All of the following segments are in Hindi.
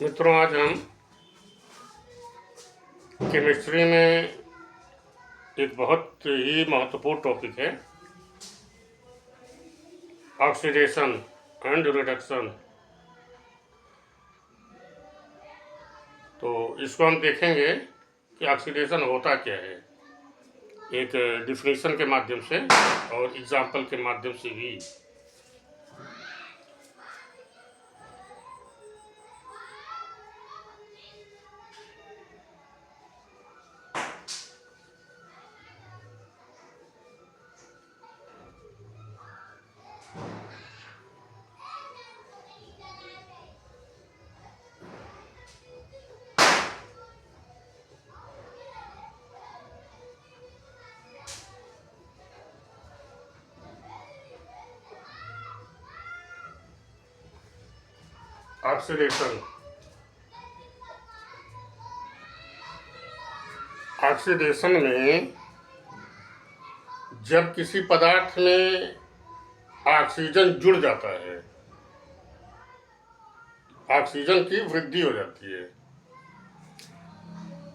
मित्रों, आज हम केमिस्ट्री में एक बहुत ही महत्वपूर्ण टॉपिक है ऑक्सीडेशन एंड रिडक्शन। तो इसको हम देखेंगे कि ऑक्सीडेशन होता क्या है, एक डिफिनीशन के माध्यम से और एग्जाम्पल के माध्यम से भी। ऑक्सीडेशन ऑक्सीडेशन में जब किसी पदार्थ में ऑक्सीजन जुड़ जाता है, ऑक्सीजन की वृद्धि हो जाती है,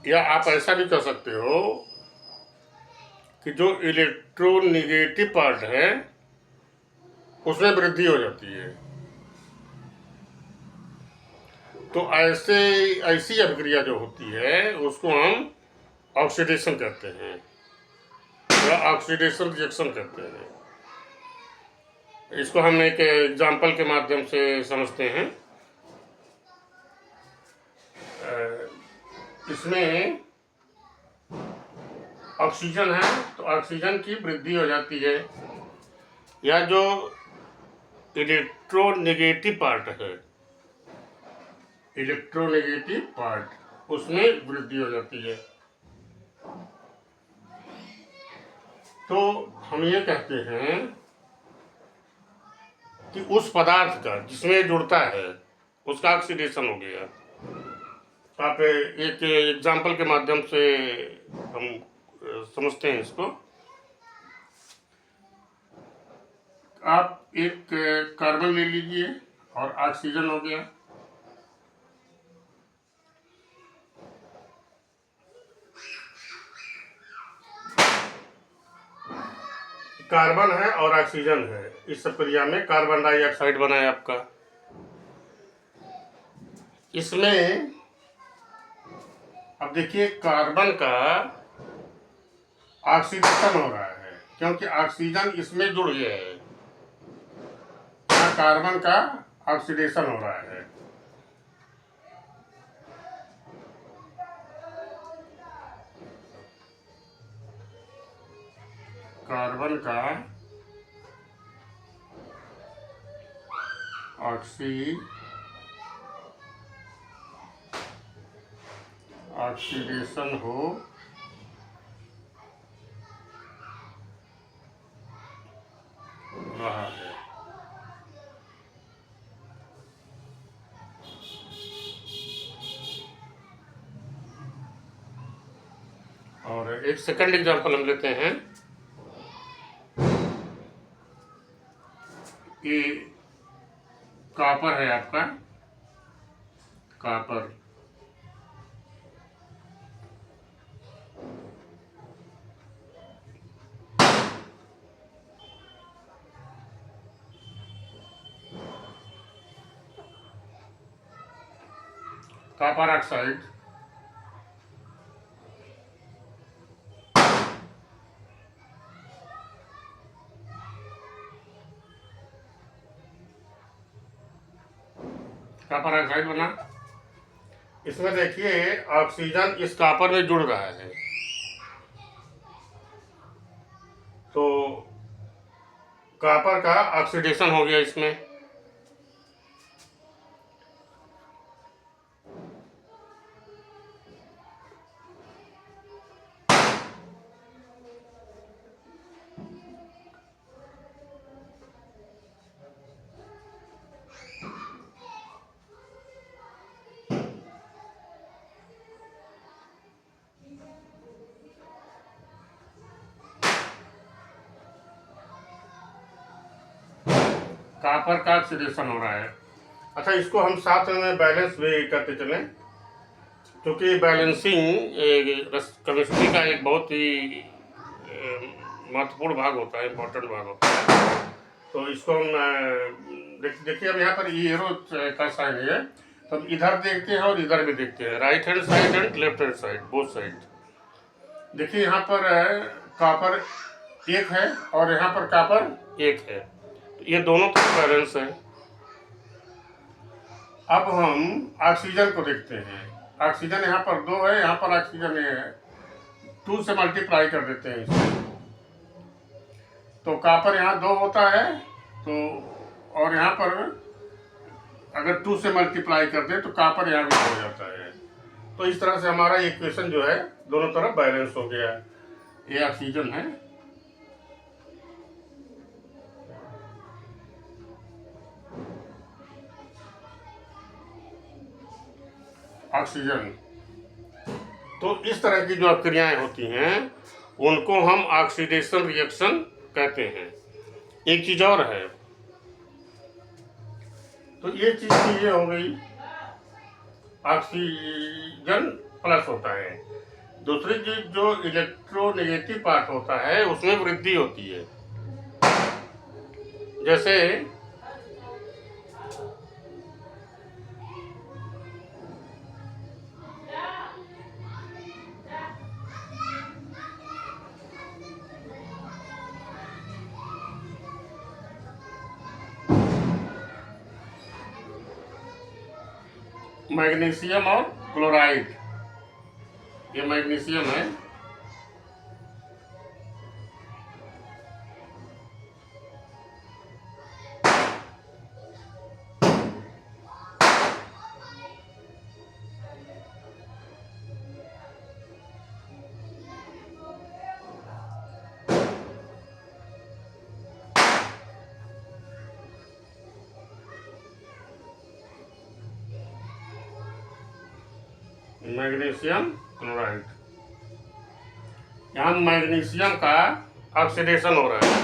या आप ऐसा भी कह सकते हो कि जो इलेक्ट्रोनेगेटिव पार्ट है उसमें वृद्धि हो जाती है। तो ऐसी अभिक्रिया जो होती है उसको हम ऑक्सीडेशन कहते हैं या ऑक्सीडेशन रिएक्शन कहते हैं। इसको हम एक एग्जाम्पल के माध्यम से समझते हैं। इसमें ऑक्सीजन है तो ऑक्सीजन की वृद्धि हो जाती है, या जो इलेक्ट्रोनेगेटिव पार्ट है, इलेक्ट्रोनेगेटिव पार्ट, उसमें वृद्धि हो जाती है। तो हम ये कहते हैं कि उस पदार्थ का जिसमें जुड़ता है उसका ऑक्सीडेशन हो गया। आप एक एग्जाम्पल के माध्यम से हम समझते हैं इसको। आप एक कार्बन ले लीजिए और ऑक्सीजन हो गया। कार्बन है और ऑक्सीजन है, इस प्रक्रिया में कार्बन डाइऑक्साइड बना है आपका। इसमें अब देखिए कार्बन का ऑक्सीडेशन हो रहा है क्योंकि ऑक्सीजन इसमें जुड़ गया है। कार्बन का ऑक्सीडेशन हो रहा है। कार्बन का ऑक्सीडेशन हो रहा है। और एक सेकंड एग्जांपल हम लेते हैं कि कॉपर है आपका, copper copper oxide copper oxide बना। इसमें देखिए ऑक्सीजन इस कॉपर में जुड़ रहा है, तो कॉपर का ऑक्सीडेशन हो गया इसमें। कॉपर का ऑक्सीडेशन हो रहा है। अच्छा, इसको हम साथ में बैलेंस भी करते चलें, क्योंकि बैलेंसिंग केमिस्ट्री का एक बहुत ही महत्वपूर्ण भाग होता है, इम्पोर्टेंट भाग होता है। तो इसको हम देखिए, अब यहाँ पर एरो का साइन है, तो हम इधर देखते हैं और इधर भी देखते हैं, right hand side and left hand side, both side. देखिए यहाँ पर कॉपर एक है और यहाँ पर कॉपर एक है, तो ये दोनों तरफ बैलेंस है। अब हम ऑक्सीजन को देखते हैं। ऑक्सीजन यहाँ पर 2 है, यहाँ पर ऑक्सीजन ये है, 2 से मल्टीप्लाई कर देते हैं इसे, तो कॉपर यहाँ 2 होता है, तो और यहाँ पर अगर 2 से मल्टीप्लाई कर दें तो कॉपर यहाँ भी हो जाता है। तो इस तरह से हमारा इक्वेशन जो है दोनों तरफ बैलेंस हो गया। ये ऑक्सीजन है, ऑक्सीजन। तो इस तरह की जो क्रियाएं होती हैं उनको हम ऑक्सीडेशन रिएक्शन कहते हैं। एक चीज और है, तो ये चीज ये हो गई, ऑक्सीजन प्लस होता है। दूसरी चीज जो इलेक्ट्रोनेगेटिव पार्ट होता है उसमें वृद्धि होती है, जैसे मैग्नीशियम और क्लोराइड। ये मैग्नीशियम है, मैग्नीशियम क्लोराइड। यहाँ मैग्नीशियम का ऑक्सीडेशन हो रहा है।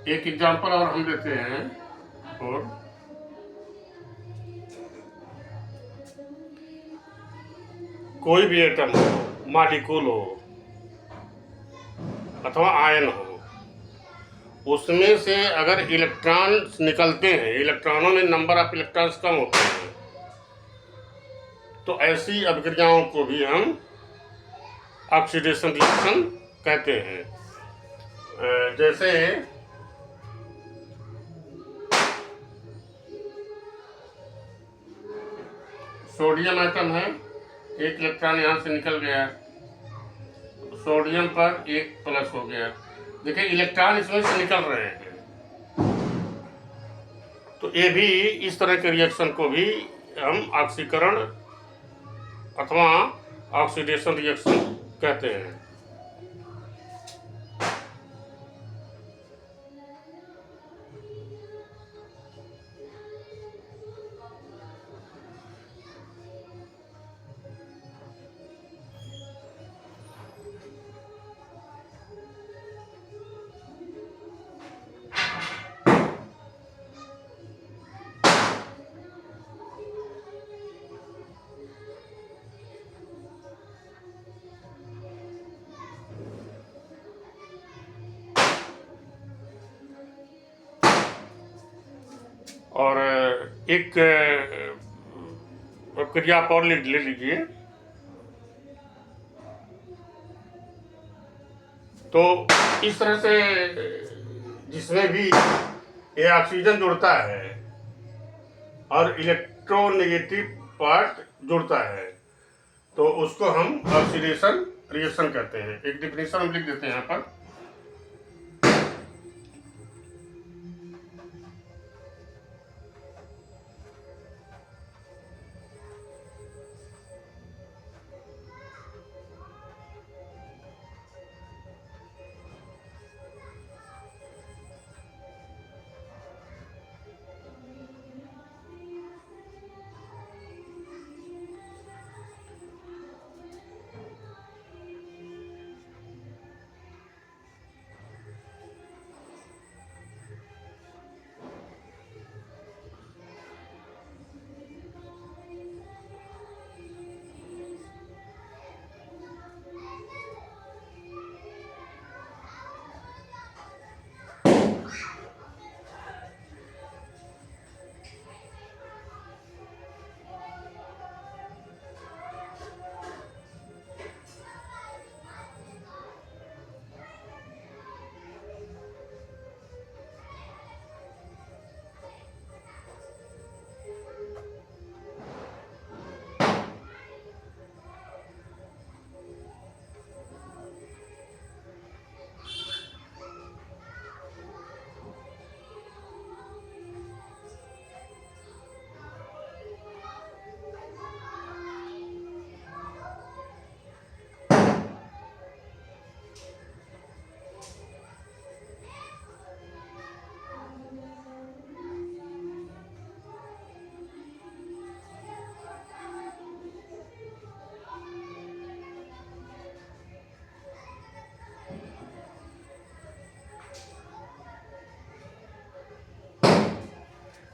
एक एग्जांपल और हम देते हैं, और कोई भी एटम हो, मॉलिक्यूल हो अथवा आयन हो, उसमें से अगर इलेक्ट्रॉन निकलते हैं, इलेक्ट्रॉनों में नंबर ऑफ इलेक्ट्रॉन्स कम होते हैं, तो ऐसी अभिक्रियाओं को भी हम ऑक्सीडेशन रिएक्शन कहते हैं। जैसे सोडियम एटम है, एक इलेक्ट्रॉन यहाँ से निकल गया, सोडियम पर 1 प्लस हो गया। देखिए इलेक्ट्रॉन इसमें से निकल रहे हैं, तो ये भी इस तरह के रिएक्शन को भी हम ऑक्सीकरण अथवा ऑक्सीडेशन रिएक्शन कहते हैं। और एक क्रिया आप और ले लीजिए, तो इस तरह से जिसमें भी ये ऑक्सीजन जुड़ता है और इलेक्ट्रोनेगेटिव पार्ट जुड़ता है, तो उसको हम ऑक्सीडेशन रिएक्शन कहते हैं। एक डिफिनेशन हम लिख देते हैं यहाँ पर,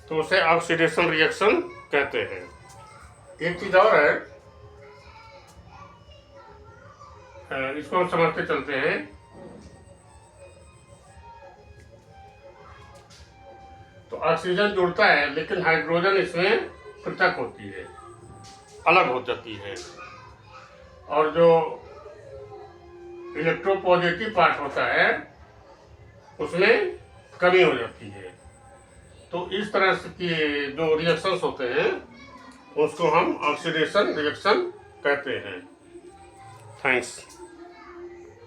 तो उसे ऑक्सीडेशन रिएक्शन कहते हैं। एक चीज और है, इसको हम समझते चलते हैं। तो ऑक्सीजन जुड़ता है लेकिन हाइड्रोजन इसमें पृथक होती है, अलग हो जाती है, और जो इलेक्ट्रोपॉजिटिव पार्ट होता है उसमें कमी हो जाती है। तो इस तरह से की जो रिएक्शंस होते हैं उसको हम ऑक्सीडेशन रिएक्शन कहते हैं। थैंक्स।